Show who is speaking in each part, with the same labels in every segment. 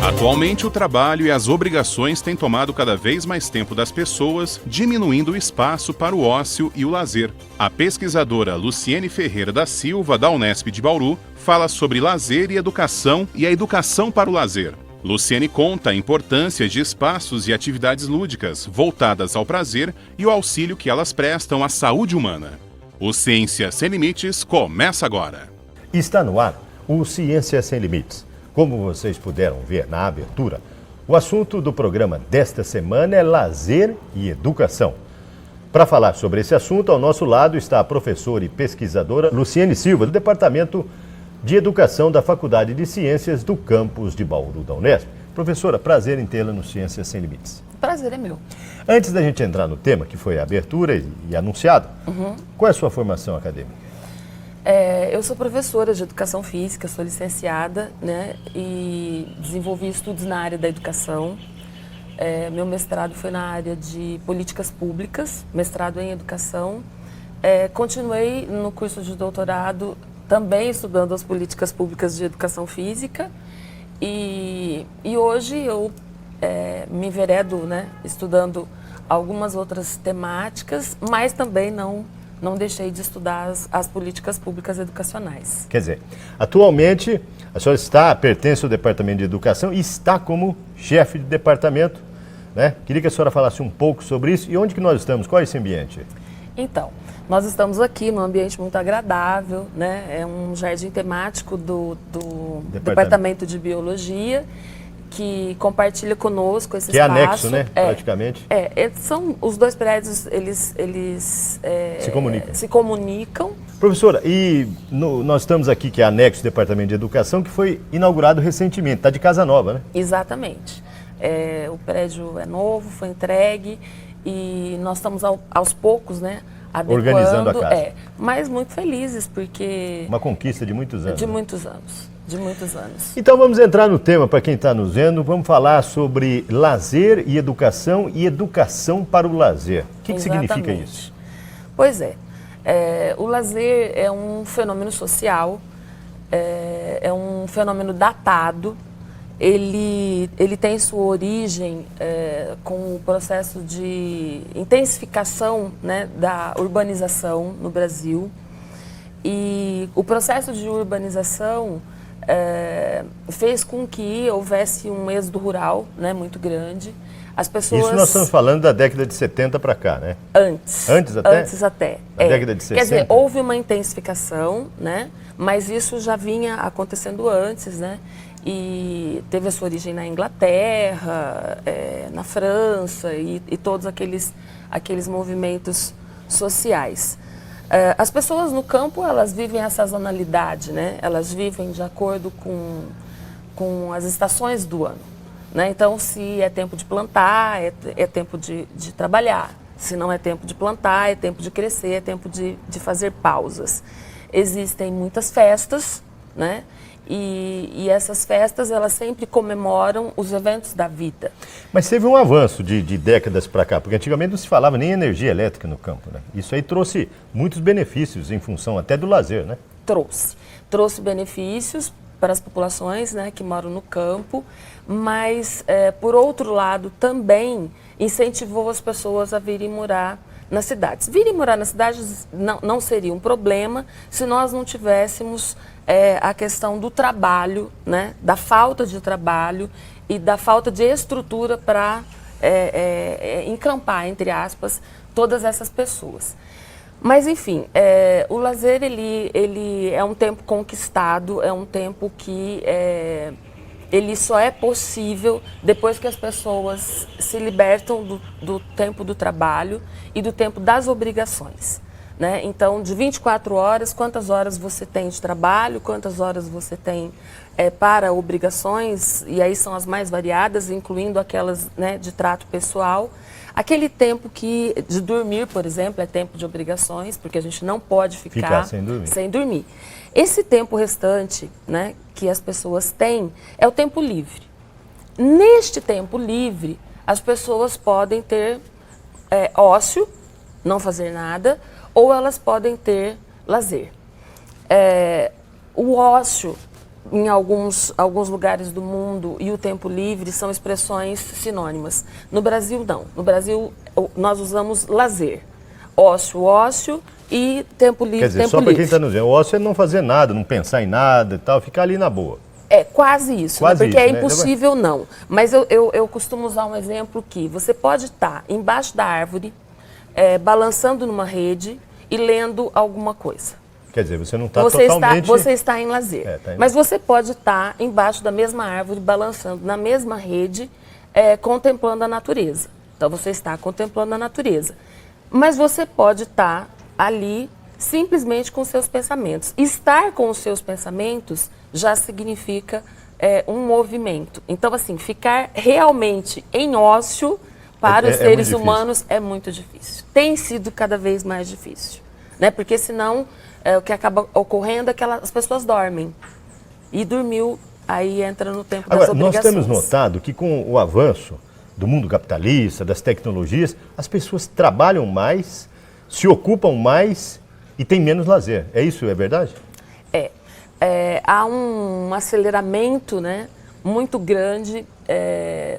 Speaker 1: Atualmente, o trabalho e as obrigações têm tomado cada vez mais tempo das pessoas, diminuindo o espaço para o ócio e o lazer. A pesquisadora Luciene Ferreira da Silva, da Unesp de Bauru, fala sobre lazer e educação e a educação para o lazer. Luciene conta a importância de espaços e atividades lúdicas, voltadas ao prazer e o auxílio que elas prestam à saúde humana. O Ciência Sem Limites começa agora.
Speaker 2: Está no ar o Ciência Sem Limites. Como vocês puderam ver na abertura, o assunto do programa desta semana é lazer e educação. Para falar sobre esse assunto, ao nosso lado está a professora e pesquisadora Luciene Silva, do Departamento de Educação da Faculdade de Ciências do campus de Bauru da Unesp. Professora, prazer em tê-la no Ciência Sem Limites.
Speaker 3: Prazer é meu.
Speaker 2: Antes da gente entrar no tema, que foi a abertura e anunciado, qual é a sua formação acadêmica?
Speaker 3: Eu sou professora de Educação Física, sou licenciada, né, e desenvolvi estudos na área da educação. Meu mestrado foi na área de Políticas Públicas, mestrado em Educação. Continuei no curso de doutorado também estudando as Políticas Públicas de Educação Física e hoje eu me enveredo, né, estudando algumas outras temáticas, mas também não deixei de estudar as políticas públicas educacionais.
Speaker 2: Quer dizer, atualmente a senhora pertence ao Departamento de Educação e está como chefe de departamento, né? Queria que a senhora falasse um pouco sobre isso e onde que nós estamos, qual é esse ambiente?
Speaker 3: Então, nós estamos aqui num ambiente muito agradável, né? É um jardim temático do Departamento de Biologia, que compartilha conosco esse espaço.
Speaker 2: Que é anexo, né? Praticamente.
Speaker 3: São os dois prédios, eles se comunicam.
Speaker 2: Professora, nós estamos aqui, que é anexo do Departamento de Educação, que foi inaugurado recentemente, está de casa nova, né?
Speaker 3: Exatamente. O prédio é novo, foi entregue e nós estamos aos poucos, né? Adequando,
Speaker 2: organizando a casa.
Speaker 3: Mas muito felizes, porque...
Speaker 2: Uma conquista de muitos anos.
Speaker 3: De muitos anos.
Speaker 2: Então vamos entrar no tema, para quem está nos vendo, vamos falar sobre lazer e educação para o lazer. O que significa isso?
Speaker 3: Pois o lazer é um fenômeno social, é um fenômeno datado, ele tem sua origem com o processo de intensificação, né, da urbanização no Brasil. E o processo de urbanização fez com que houvesse um êxodo rural, né, muito grande. As pessoas...
Speaker 2: Isso nós estamos falando da década de 70 para cá, né?
Speaker 3: Antes até.
Speaker 2: Da década de 60?
Speaker 3: Quer dizer, houve uma intensificação, né? Mas isso já vinha acontecendo antes, né? E teve a sua origem na Inglaterra, na França e todos aqueles movimentos sociais. As pessoas no campo, elas vivem a sazonalidade, né? Elas vivem de acordo com as estações do ano, né? Então, se é tempo de plantar, é tempo de trabalhar. Se não é tempo de plantar, é tempo de crescer, é tempo de fazer pausas. Existem muitas festas, né? E essas festas, elas sempre comemoram os eventos da vida.
Speaker 2: Mas teve um avanço de décadas para cá, porque antigamente não se falava nem energia elétrica no campo, né? Isso aí trouxe muitos benefícios em função até do lazer, né?
Speaker 3: Trouxe benefícios para as populações, né, que moram no campo, mas, por outro lado, também incentivou as pessoas a virem morar nas cidades. Virem morar nas cidades não seria um problema se nós não tivéssemos a questão do trabalho, né, da falta de trabalho e da falta de estrutura para encampar, entre aspas, todas essas pessoas. Mas, enfim, o lazer ele é um tempo conquistado, é um tempo que ele só é possível depois que as pessoas se libertam do tempo do trabalho e do tempo das obrigações, né? Então, de 24 horas, quantas horas você tem de trabalho, quantas horas você tem para obrigações, e aí são as mais variadas, incluindo aquelas, né, de trato pessoal. Aquele tempo de dormir, por exemplo, é tempo de obrigações, porque a gente não pode ficar sem dormir. Esse tempo restante, né, que as pessoas têm é o tempo livre. Neste tempo livre, as pessoas podem ter ócio, não fazer nada, ou elas podem ter lazer. O ócio em alguns lugares do mundo e o tempo livre são expressões sinônimas. No Brasil, não. No Brasil, nós usamos lazer. Ócio e tempo livre.
Speaker 2: Quer dizer, só para quem está nos vendo, o ócio é não fazer nada, não pensar em nada e tal, ficar ali na boa.
Speaker 3: É quase isso,
Speaker 2: quase
Speaker 3: né? Porque
Speaker 2: isso,
Speaker 3: é impossível não. Mas eu costumo usar um exemplo que você pode estar embaixo da árvore, balançando numa rede e lendo alguma coisa.
Speaker 2: Quer dizer, você não está totalmente...
Speaker 3: Você está em lazer.
Speaker 2: Tá em...
Speaker 3: Mas você pode estar embaixo da mesma árvore, balançando na mesma rede, contemplando a natureza. Então, você está contemplando a natureza. Mas você pode estar ali simplesmente com os seus pensamentos. Estar com os seus pensamentos já significa um movimento. Então, assim, ficar realmente em ócio para os seres humanos é muito difícil. Tem sido cada vez mais difícil, né? Porque senão... o que acaba ocorrendo é que as pessoas dormem. E dormiu, aí entra no tempo das obrigações.
Speaker 2: Nós temos notado que com o avanço do mundo capitalista, das tecnologias, as pessoas trabalham mais, se ocupam mais e têm menos lazer. É isso, é verdade?
Speaker 3: Há um aceleramento, né, muito grande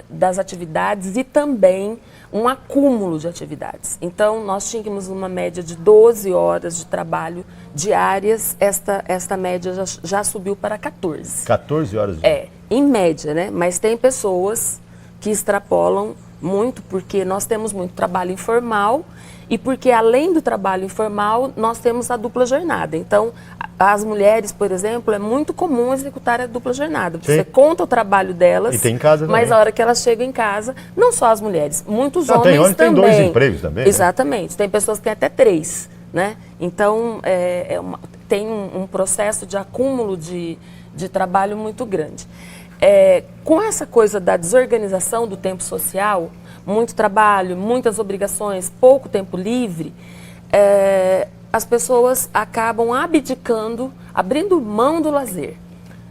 Speaker 3: das atividades e também um acúmulo de atividades. Então, nós tínhamos uma média de 12 horas de trabalho diárias, esta média já subiu para 14.
Speaker 2: 14 horas?
Speaker 3: Em média, né? Mas tem pessoas que extrapolam muito, porque nós temos muito trabalho informal e porque, além do trabalho informal, nós temos a dupla jornada. Então, as mulheres, por exemplo, é muito comum executar a dupla jornada. Você conta o trabalho delas,
Speaker 2: e tem em casa
Speaker 3: mas
Speaker 2: também.
Speaker 3: A hora que elas chegam em casa, não só as mulheres, muitos homens
Speaker 2: tem homens
Speaker 3: também.
Speaker 2: Tem 2 empregos também.
Speaker 3: Exatamente. Né? Tem pessoas que têm até 3, né? Então, tem um processo de acúmulo de trabalho muito grande. Com essa coisa da desorganização do tempo social, muito trabalho, muitas obrigações, pouco tempo livre, as pessoas acabam abdicando, abrindo mão do lazer.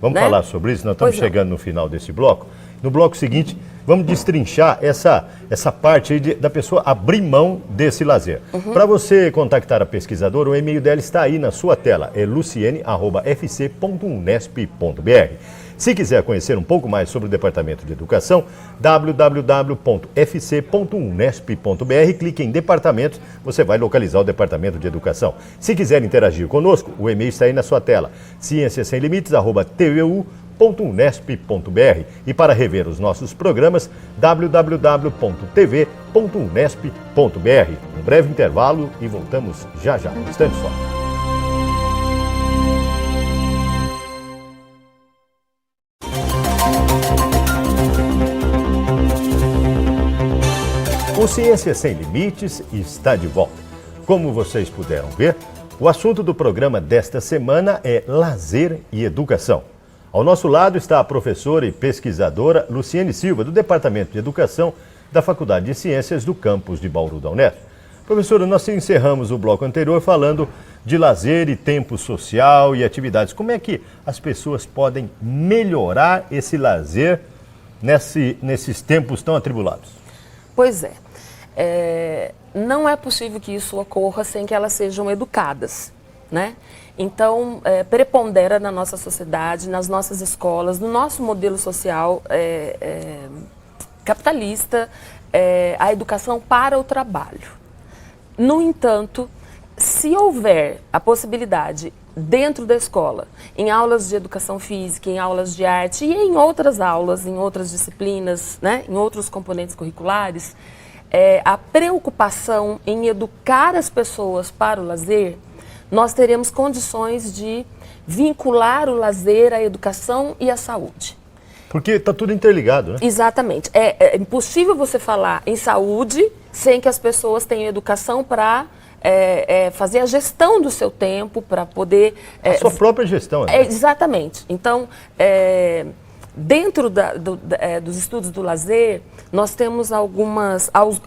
Speaker 2: Vamos falar sobre isso, nós estamos chegando no final desse bloco. No bloco seguinte, vamos destrinchar essa parte aí da pessoa abrir mão desse lazer. Para você contactar a pesquisadora, o e-mail dela está aí na sua tela, é luciene@fc.unesp.br. Se quiser conhecer um pouco mais sobre o Departamento de Educação, www.fc.unesp.br, clique em Departamentos, você vai localizar o Departamento de Educação. Se quiser interagir conosco, o e-mail está aí na sua tela, cienciasemlimites@tvu.unesp.br. E para rever os nossos programas, www.tv.unesp.br. Um breve intervalo e voltamos já já. Um instante só. O Ciência Sem Limites está de volta. Como vocês puderam ver, o assunto do programa desta semana é lazer e educação. Ao nosso lado está a professora e pesquisadora Luciene Silva, do Departamento de Educação da Faculdade de Ciências do campus de Bauru da Unesp. Professora, nós encerramos o bloco anterior falando de lazer e tempo social e atividades. Como é que as pessoas podem melhorar esse lazer nesses tempos tão atribulados?
Speaker 3: Pois não é possível que isso ocorra sem que elas sejam educadas, né? Então, prepondera na nossa sociedade, nas nossas escolas, no nosso modelo social capitalista, a educação para o trabalho. No entanto, se houver a possibilidade dentro da escola, em aulas de educação física, em aulas de arte e em outras aulas, em outras disciplinas, né, em outros componentes curriculares, a preocupação em educar as pessoas para o lazer, nós teremos condições de vincular o lazer à educação e à saúde.
Speaker 2: Porque está tudo interligado, né?
Speaker 3: Exatamente. É impossível você falar em saúde sem que as pessoas tenham educação para fazer a gestão do seu tempo, para poder...
Speaker 2: a sua própria gestão. Né?
Speaker 3: Exatamente. Então, dentro dos estudos do lazer, nós temos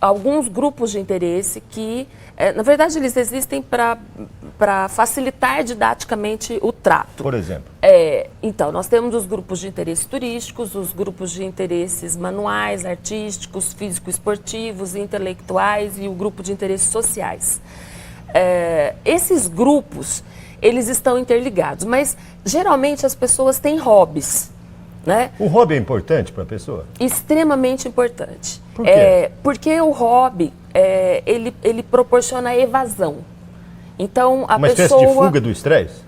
Speaker 3: alguns grupos de interesse que, na verdade, eles existem para facilitar didaticamente o trato.
Speaker 2: Por exemplo?
Speaker 3: Então, nós temos os grupos de interesse turísticos, os grupos de interesses manuais, artísticos, físico-esportivos, intelectuais e o grupo de interesses sociais. esses grupos, eles estão interligados, mas geralmente as pessoas têm hobbies, né?
Speaker 2: O hobby é importante para a pessoa?
Speaker 3: Extremamente importante.
Speaker 2: Por quê?
Speaker 3: Porque o hobby, ele proporciona evasão. Então,
Speaker 2: Uma espécie de fuga do estresse?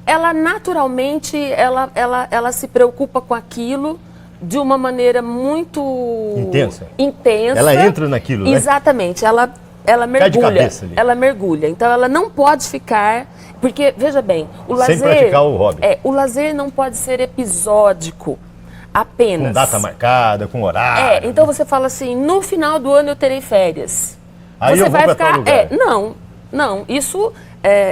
Speaker 3: Ela naturalmente, ela se preocupa com aquilo de uma maneira muito
Speaker 2: intensa.
Speaker 3: Ela
Speaker 2: entra naquilo, né?
Speaker 3: Exatamente. Ela mergulha.
Speaker 2: Cai de cabeça ali.
Speaker 3: Ela mergulha. Então, ela não pode ficar... Porque, veja bem, o lazer...
Speaker 2: Sem praticar o hobby.
Speaker 3: O lazer não pode ser episódico apenas.
Speaker 2: Com data marcada, com horário.
Speaker 3: Então você fala assim, no final do ano eu terei férias.
Speaker 2: Aí
Speaker 3: você
Speaker 2: eu vou
Speaker 3: vai
Speaker 2: pra tal
Speaker 3: ficar...
Speaker 2: lugar.
Speaker 3: Não. Isso,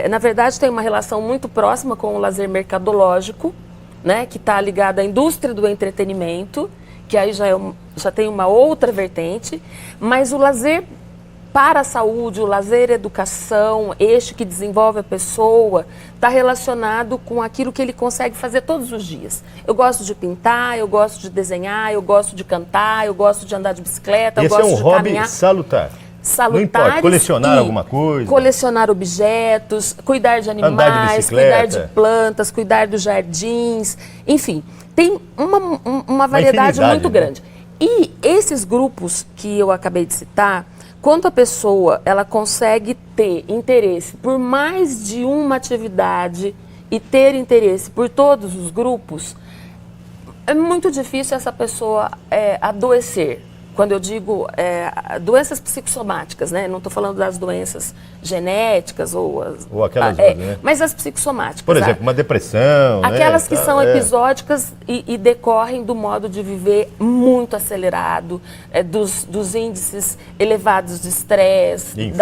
Speaker 3: na verdade, tem uma relação muito próxima com o lazer mercadológico, né, que está ligado à indústria do entretenimento, que aí já tem uma outra vertente, mas o lazer para a saúde, o lazer educação, este que desenvolve a pessoa, está relacionado com aquilo que ele consegue fazer todos os dias. Eu gosto de pintar, eu gosto de desenhar, eu gosto de cantar, eu gosto de andar de bicicleta, eu gosto de caminhar.
Speaker 2: Esse é um hobby salutar. Não importa, colecionar alguma coisa.
Speaker 3: Colecionar objetos, cuidar de animais,
Speaker 2: andar de bicicleta,
Speaker 3: cuidar de plantas, cuidar dos jardins, enfim, tem uma variedade muito grande. E esses grupos que eu acabei de citar, quando a pessoa ela consegue ter interesse por mais de uma atividade e ter interesse por todos os grupos, é muito difícil essa pessoa adoecer. Quando eu digo doenças psicossomáticas, né? Não estou falando das doenças genéticas ou
Speaker 2: aquelas outras, né?
Speaker 3: Mas as psicossomáticas.
Speaker 2: Por exemplo, uma depressão,
Speaker 3: aquelas que
Speaker 2: né?
Speaker 3: são episódicas e decorrem do modo de viver muito acelerado, dos índices elevados de estresse,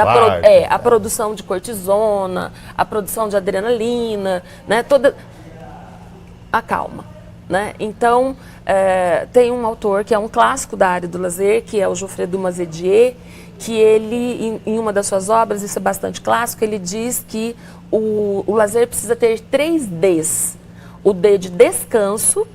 Speaker 3: a produção de cortisona, a produção de adrenalina, né? Toda a calma. Né? Então, tem um autor que é um clássico da área do lazer, que é o Geoffrey Dumas-Edier, que ele, em uma das suas obras, isso é bastante clássico, ele diz que o lazer precisa ter 3 Ds. O D de descanso,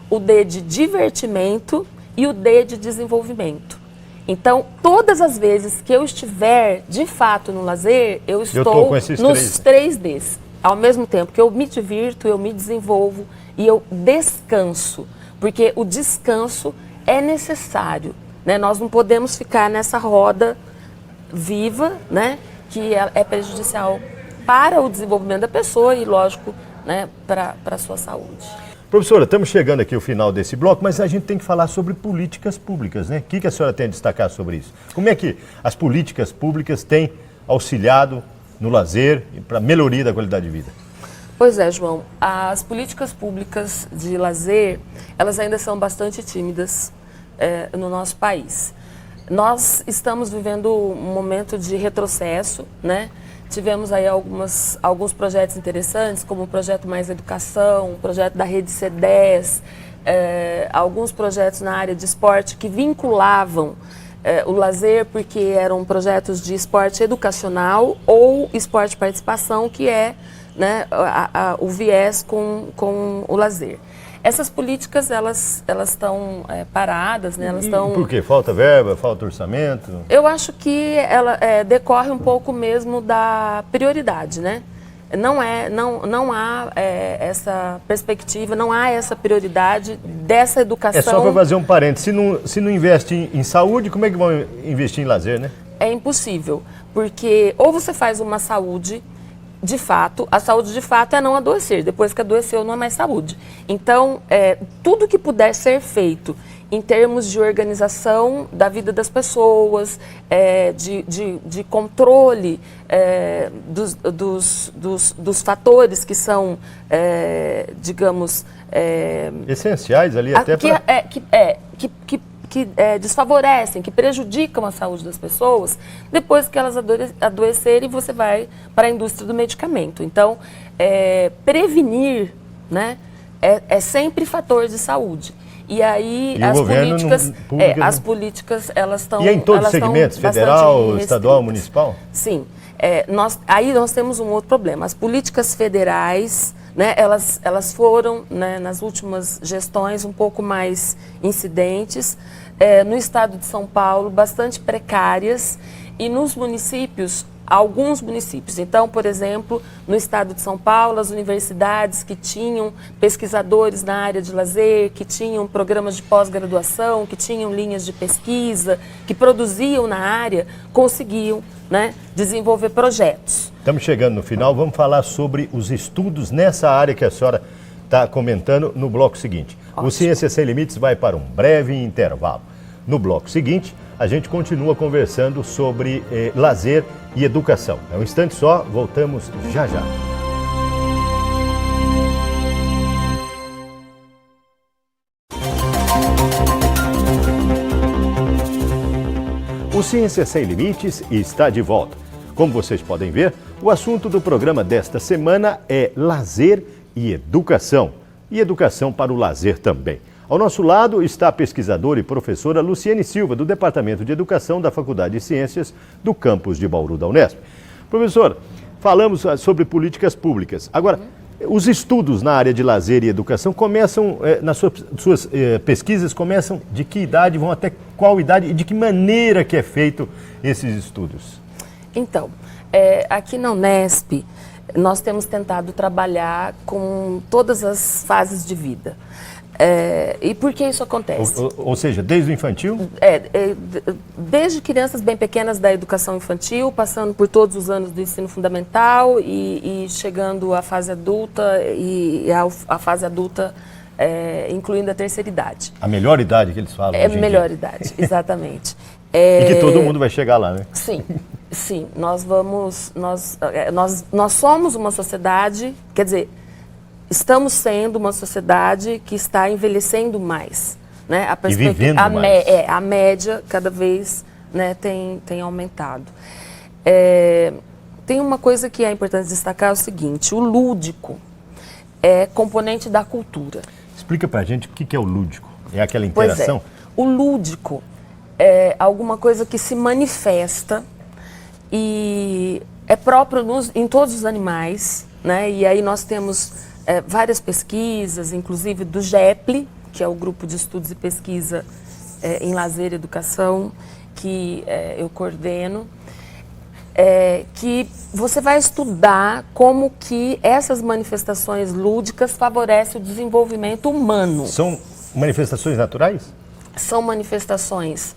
Speaker 3: o D de divertimento e o D de desenvolvimento. Então, todas as vezes que eu estiver, de fato, no lazer, eu estou nos 3 Ds. Ao mesmo tempo que eu me divirto, eu me desenvolvo e eu descanso, porque o descanso é necessário, né? Nós não podemos ficar nessa roda viva, né? Que é prejudicial para o desenvolvimento da pessoa e, lógico, né? Para a sua saúde.
Speaker 2: Professora, estamos chegando aqui ao final desse bloco, mas a gente tem que falar sobre políticas públicas, né? O que a senhora tem a destacar sobre isso? Como é que as políticas públicas têm auxiliado no lazer e para a melhoria da qualidade de vida?
Speaker 3: Pois é, João. As políticas públicas de lazer, elas ainda são bastante tímidas no nosso país. Nós estamos vivendo um momento de retrocesso, né? Tivemos aí alguns projetos interessantes, como o projeto Mais Educação, o projeto da Rede C10, alguns projetos na área de esporte que vinculavam o lazer, porque eram projetos de esporte educacional ou esporte participação, que é, né, o viés com o lazer. Essas políticas, elas estão paradas, né? Elas estão...
Speaker 2: Por quê? Falta verba, falta orçamento?
Speaker 3: Eu acho que ela decorre um pouco mesmo da prioridade, né? Não há essa perspectiva, não há essa prioridade dessa educação.
Speaker 2: É só para fazer um parênteses, se não investe em saúde, como é que vão investir em lazer, né?
Speaker 3: É impossível, porque ou você faz uma saúde de fato, a saúde de fato é não adoecer, depois que adoeceu não é mais saúde. Então, tudo que puder ser feito em termos de organização da vida das pessoas, de controle dos fatores que são, digamos...
Speaker 2: essenciais ali até para...
Speaker 3: que desfavorecem, que prejudicam a saúde das pessoas, depois que elas adoecerem, você vai para a indústria do medicamento. Então, prevenir, né, é sempre fator de saúde. E aí as políticas elas estão...
Speaker 2: E é em todos os segmentos, federal, estadual, municipal?
Speaker 3: Sim. Aí nós temos um outro problema. As políticas federais, né, elas foram, né, nas últimas gestões um pouco mais incidentes, no estado de São Paulo bastante precárias, e nos municípios alguns municípios. Então, por exemplo, no estado de São Paulo, as universidades que tinham pesquisadores na área de lazer, que tinham programas de pós-graduação, que tinham linhas de pesquisa, que produziam na área, conseguiam, né, desenvolver projetos.
Speaker 2: Estamos chegando no final, vamos falar sobre os estudos nessa área que a senhora está comentando no bloco seguinte.
Speaker 3: Ótimo.
Speaker 2: O Ciência Sem Limites vai para um breve intervalo. No bloco seguinte, a gente continua conversando sobre lazer e educação. É um instante só, voltamos já já. O Ciência Sem Limites está de volta. Como vocês podem ver, o assunto do programa desta semana é lazer e educação. E educação para o lazer também. Ao nosso lado está a pesquisadora e professora Luciene Silva, do Departamento de Educação da Faculdade de Ciências do campus de Bauru da Unesp. Professor, falamos sobre políticas públicas. Agora, os estudos na área de lazer e educação começam, nas suas pesquisas, começam de que idade, vão até qual idade e de que maneira que é feito esses estudos?
Speaker 3: Então, aqui na Unesp, nós temos tentado trabalhar com todas as fases de vida. E por que isso acontece?
Speaker 2: Ou seja, desde o infantil?
Speaker 3: Desde crianças bem pequenas da educação infantil, passando por todos os anos do ensino fundamental e chegando à fase adulta e a fase adulta incluindo a terceira idade.
Speaker 2: A melhor idade que eles falam hoje em dia.
Speaker 3: Melhor idade, exatamente.
Speaker 2: E que todo mundo vai chegar lá, né?
Speaker 3: Sim, sim. Nós somos uma sociedade, quer dizer, estamos sendo uma sociedade que está envelhecendo mais, né?
Speaker 2: E vivendo mais.
Speaker 3: A média cada vez, né, tem aumentado. Tem uma coisa que é importante destacar, é o seguinte: o lúdico é componente da cultura.
Speaker 2: Explica pra gente o que é o lúdico. É aquela interação?
Speaker 3: O lúdico é alguma coisa que se manifesta e é próprio em todos os animais, né? E aí nós temos várias pesquisas, inclusive do GEPLE, que é o Grupo de Estudos e Pesquisa em Lazer e Educação, que eu coordeno, que você vai estudar como que essas manifestações lúdicas favorecem o desenvolvimento humano.
Speaker 2: São manifestações naturais?
Speaker 3: São manifestações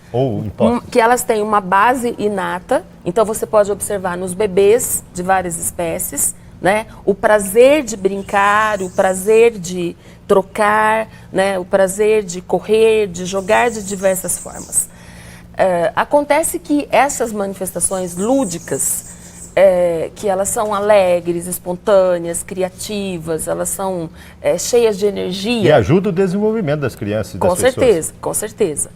Speaker 2: que
Speaker 3: elas têm uma base inata, então você pode observar nos bebês de várias espécies, né? O prazer de brincar, o prazer de trocar, né? O prazer de correr, de jogar de diversas formas. Acontece que essas manifestações lúdicas, que elas são alegres, espontâneas, criativas, elas são cheias de energia.
Speaker 2: E ajuda o desenvolvimento das crianças e das pessoas.
Speaker 3: Com certeza.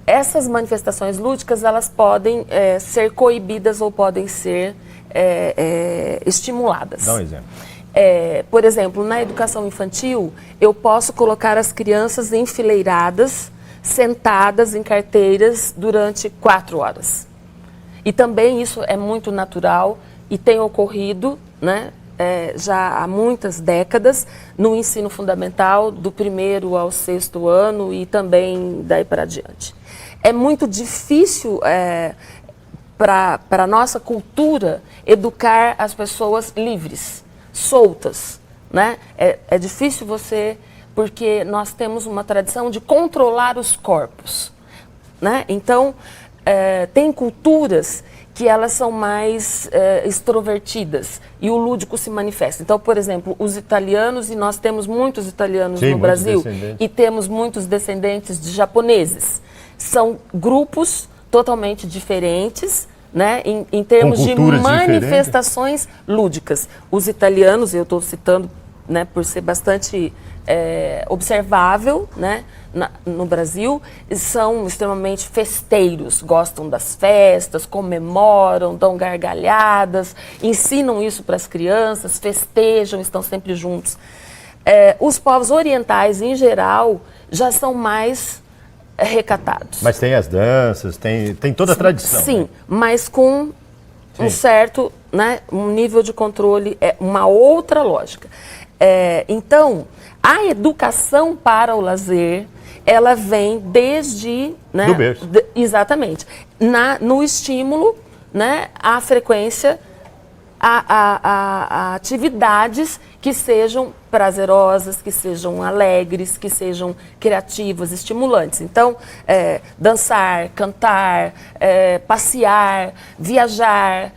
Speaker 3: Essas manifestações lúdicas, elas podem ser coibidas ou podem ser estimuladas.
Speaker 2: Dá um exemplo.
Speaker 3: Por exemplo, na educação infantil, eu posso colocar as crianças enfileiradas, sentadas em carteiras durante 4 horas. E também isso é muito natural e tem ocorrido, né, já há muitas décadas no ensino fundamental, do 1º ao 6º ano e também daí para diante. É muito difícil para a nossa cultura educar as pessoas livres, soltas, né? É difícil porque nós temos uma tradição de controlar os corpos, né? Então, tem culturas que elas são mais extrovertidas e o lúdico se manifesta. Então, por exemplo, os italianos, e nós temos muitos italianos no Brasil, e temos muitos descendentes de japoneses. São grupos totalmente diferentes, né, em termos de manifestações lúdicas. Os italianos, eu estou citando, né, por ser bastante observável, né, no Brasil, são extremamente festeiros, gostam das festas, comemoram, dão gargalhadas, ensinam isso para as crianças, festejam, estão sempre juntos. Os povos orientais, em geral, já são mais recatados.
Speaker 2: Mas tem as danças, tem toda a tradição.
Speaker 3: Sim,
Speaker 2: né?
Speaker 3: mas com um certo, né, um nível de controle, uma outra lógica. Então, a educação para o lazer, ela vem desde... Né,
Speaker 2: do berço.
Speaker 3: Exatamente. No estímulo né, a frequência a atividades que sejam prazerosas, que sejam alegres, que sejam criativas, estimulantes. Então, dançar, cantar, passear, viajar,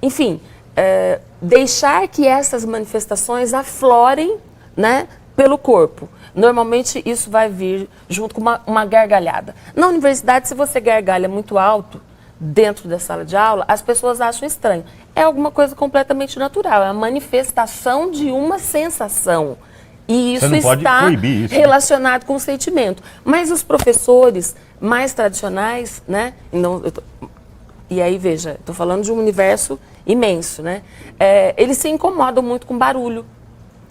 Speaker 3: enfim, deixar que essas manifestações aflorem, né, pelo corpo. Normalmente isso vai vir junto com uma gargalhada. Na universidade, se você gargalha muito alto dentro da sala de aula, as pessoas acham estranho. É alguma coisa completamente natural, é a manifestação de uma sensação. E isso está relacionado com o sentimento. Mas os professores mais tradicionais, né? E aí, veja, estou falando de um universo imenso, né? Eles se incomodam muito com barulho.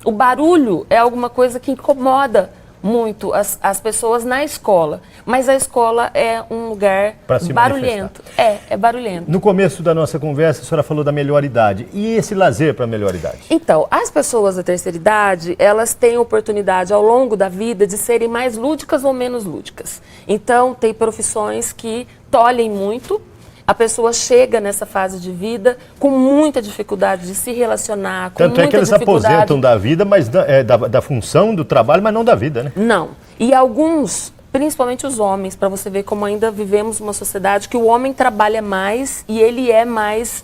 Speaker 3: O barulho é alguma coisa que incomoda muito as pessoas na escola. Mas a escola é um lugar barulhento. É barulhento.
Speaker 2: No começo da nossa conversa, a senhora falou da melhor idade. E esse lazer para a melhor idade?
Speaker 3: Então, as pessoas da terceira idade, elas têm oportunidade ao longo da vida de serem mais lúdicas ou menos lúdicas. Então, tem profissões que tolhem muito. A pessoa chega nessa fase de vida com muita dificuldade de se relacionar, com
Speaker 2: Tanto é que eles aposentam da vida, mas da função, do trabalho, mas não da vida, né?
Speaker 3: Não. E alguns, principalmente os homens, para você ver como ainda vivemos uma sociedade que o homem trabalha mais e ele é mais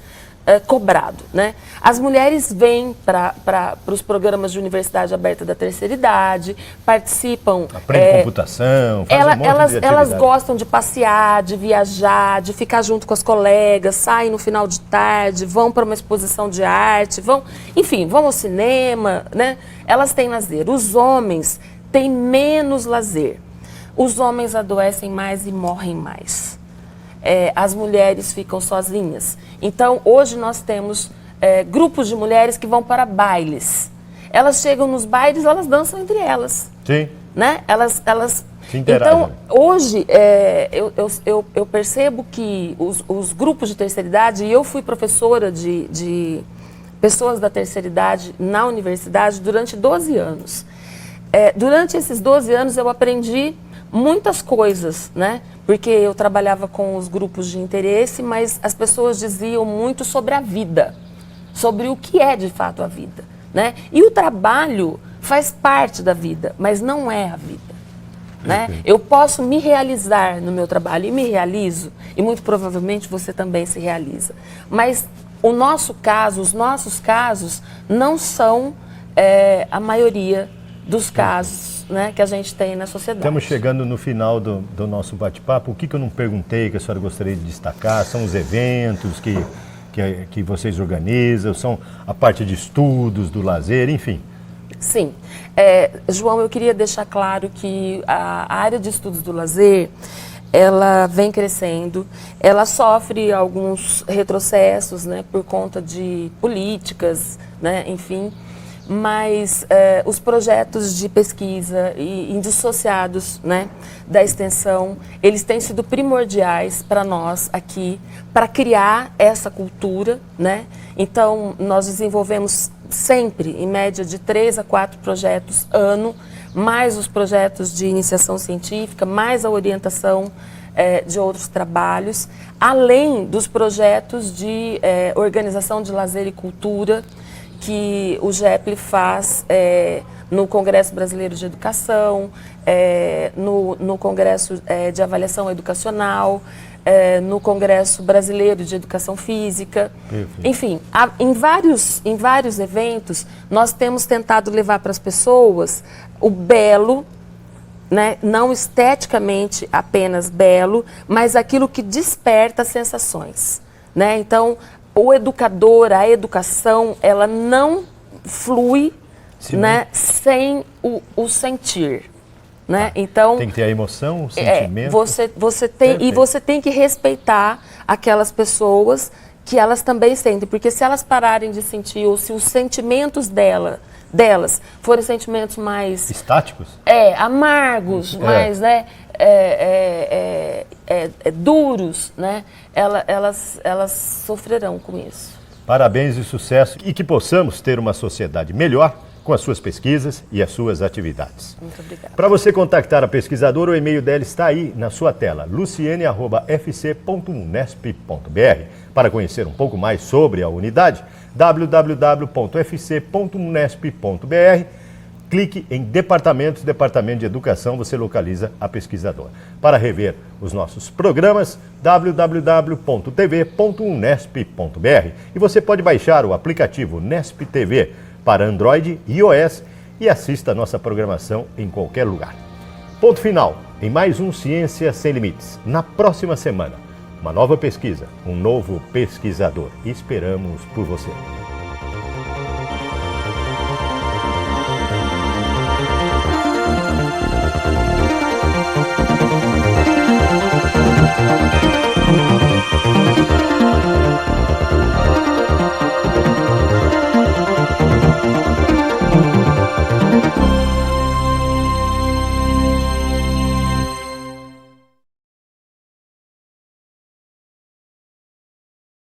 Speaker 3: cobrado, né? As mulheres vêm para os programas de universidade aberta da terceira idade, participam...
Speaker 2: Aprende computação, faz um monte de atividade.
Speaker 3: Elas gostam de passear, de viajar, de ficar junto com as colegas, saem no final de tarde, vão para uma exposição de arte, vão ao cinema, né? Elas têm lazer. Os homens têm menos lazer. Os homens adoecem mais e morrem mais. As mulheres ficam sozinhas. Então, hoje nós temos grupos de mulheres que vão para bailes. Elas chegam nos bailes, elas dançam entre elas.
Speaker 2: Sim.
Speaker 3: Né? Elas
Speaker 2: se interagem.
Speaker 3: Então, hoje, eu percebo que os grupos de terceira idade, e eu fui professora de pessoas da terceira idade na universidade durante 12 anos. Durante esses 12 anos, eu aprendi muitas coisas, né? Porque eu trabalhava com os grupos de interesse, mas as pessoas diziam muito sobre a vida, sobre o que é de fato a vida, né? E o trabalho faz parte da vida, mas não é a vida, né? Eu posso me realizar no meu trabalho e me realizo, e muito provavelmente você também se realiza. Mas o nosso caso, os nossos casos, não são a maioria dos casos, né, que a gente tem na sociedade.
Speaker 2: Estamos chegando no final do nosso bate-papo. O que eu não perguntei que a senhora gostaria de destacar? São os eventos que vocês organizam, são a parte de estudos, do lazer, enfim.
Speaker 3: Sim. João, eu queria deixar claro que a área de estudos do lazer, ela vem crescendo, ela sofre alguns retrocessos, né, por conta de políticas, né, enfim. Mas os projetos de pesquisa e indissociados, né, da extensão, eles têm sido primordiais para nós aqui, para criar essa cultura, né? Então, nós desenvolvemos sempre, em média, de 3 a 4 projetos ano, mais os projetos de iniciação científica, mais a orientação de outros trabalhos, além dos projetos de organização de lazer e cultura, que o GEPL faz no Congresso Brasileiro de Educação, no Congresso de Avaliação Educacional, no Congresso Brasileiro de Educação Física. Perfeito. Enfim, em vários eventos, nós temos tentado levar para as pessoas o belo, né? Não esteticamente apenas belo, mas aquilo que desperta sensações, né? Então, o educador, a educação, ela não flui, né, sem o sentir, né? Então,
Speaker 2: tem que ter a emoção, o sentimento.
Speaker 3: Você tem que respeitar aquelas pessoas que elas também sentem, porque se elas pararem de sentir, ou se os sentimentos delas forem sentimentos mais...
Speaker 2: estáticos?
Speaker 3: Amargos, mais, né? Duros, né? Elas sofrerão com isso.
Speaker 2: Parabéns e sucesso, e que possamos ter uma sociedade melhor com as suas pesquisas e as suas atividades.
Speaker 3: Muito obrigada.
Speaker 2: Para você contactar a pesquisadora, o e-mail dela está aí na sua tela, luciene@fc.unesp.br. Para conhecer um pouco mais sobre a unidade, www.fc.unesp.br. Clique em Departamento de Educação, você localiza a pesquisadora. Para rever os nossos programas, www.tv.unesp.br. E você pode baixar o aplicativo Unesp TV para Android e iOS e assista a nossa programação em qualquer lugar. Ponto final em mais um Ciência Sem Limites. Na próxima semana, uma nova pesquisa, um novo pesquisador. Esperamos por você.